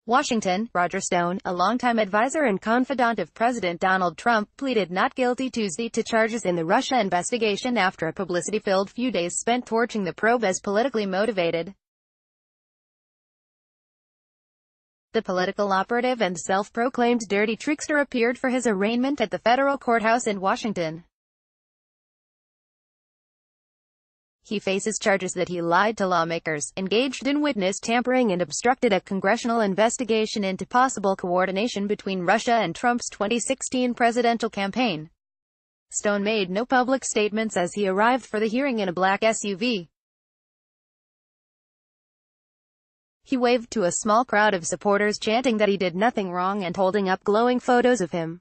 Washington. Roger Stone, a longtime advisor and confidant of President Donald Trump, pleaded not guilty Tuesday to charges in the Russia investigation after a publicity-filled few days spent torching the probe as politically motivated. The political operative and self-proclaimed dirty trickster appeared for his arraignment at the federal courthouse in Washington. He faces charges that he lied to lawmakers, engaged in witness tampering and obstructed a congressional investigation into possible coordination between Russia and Trump's 2016 presidential campaign. Stone made no public statements as he arrived for the hearing in a black SUV. He waved to a small crowd of supporters chanting that he did nothing wrong and holding up glowing photos of him.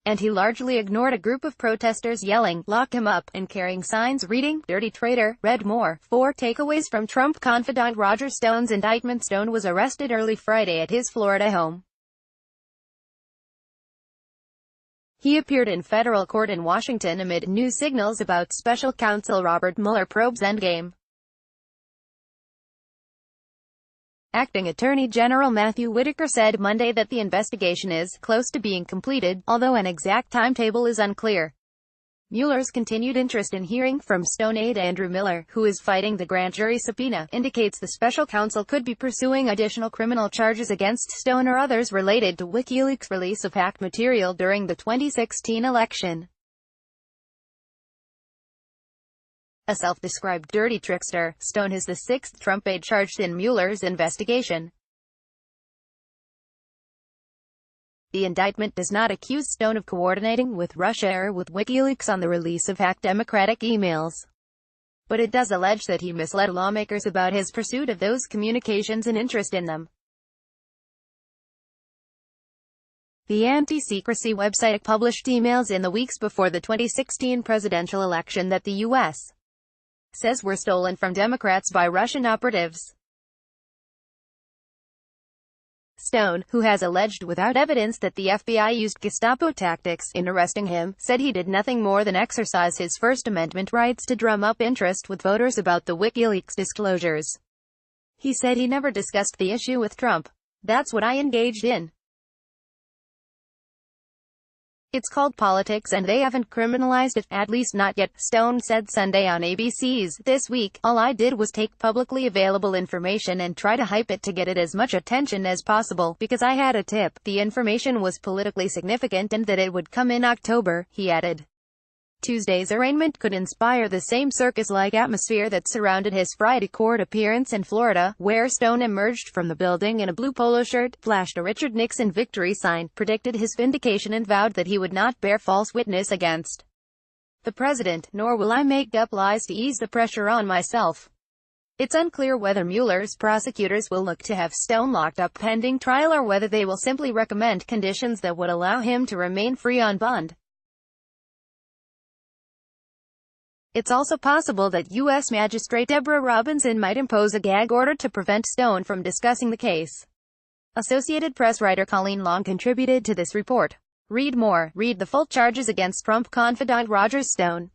And he largely ignored a group of protesters yelling, "Lock him up," and carrying signs reading, "Dirty Traitor, read more." 4 takeaways from Trump confidant Roger Stone's indictment. Stone was arrested early Friday at his Florida home. He appeared in federal court in Washington amid new signals about special counsel Robert Mueller probe's endgame. Acting Attorney General Matthew Whitaker said Monday that the investigation is close to being completed, although an exact timetable is unclear. Mueller's continued interest in hearing from Stone aide Andrew Miller, who is fighting the grand jury subpoena, indicates the special counsel could be pursuing additional criminal charges against Stone or others related to WikiLeaks' release of hacked material during the 2016 election. A self-described dirty trickster, Stone is the 6th Trump aide charged in Mueller's investigation. The indictment does not accuse Stone of coordinating with Russia or with WikiLeaks on the release of hacked Democratic emails. But it does allege that he misled lawmakers about his pursuit of those communications and interest in them. The anti-secrecy website published emails in the weeks before the 2016 presidential election that the U.S. says were stolen from Democrats by Russian operatives. Stone, who has alleged without evidence that the FBI used Gestapo tactics in arresting him, said he did nothing more than exercise his First Amendment rights to drum up interest with voters about the WikiLeaks disclosures. He said he never discussed the issue with Trump. "That's what I engaged in. It's called politics and they haven't criminalized it, at least not yet," Stone said Sunday on ABC's This Week. "All I did was take publicly available information and try to hype it to get it as much attention as possible, because I had a tip. The information was politically significant and that it would come in October," he added. Tuesday's arraignment could inspire the same circus-like atmosphere that surrounded his Friday court appearance in Florida, where Stone emerged from the building in a blue polo shirt, flashed a Richard Nixon victory sign, predicted his vindication and vowed that he would not bear false witness against the president, "Nor will I make up lies to ease the pressure on myself." It's unclear whether Mueller's prosecutors will look to have Stone locked up pending trial or whether they will simply recommend conditions that would allow him to remain free on bond. It's also possible that U.S. Magistrate Deborah Robinson might impose a gag order to prevent Stone from discussing the case. Associated Press writer Colleen Long contributed to this report. Read more. Read the full charges against Trump confidant Roger Stone.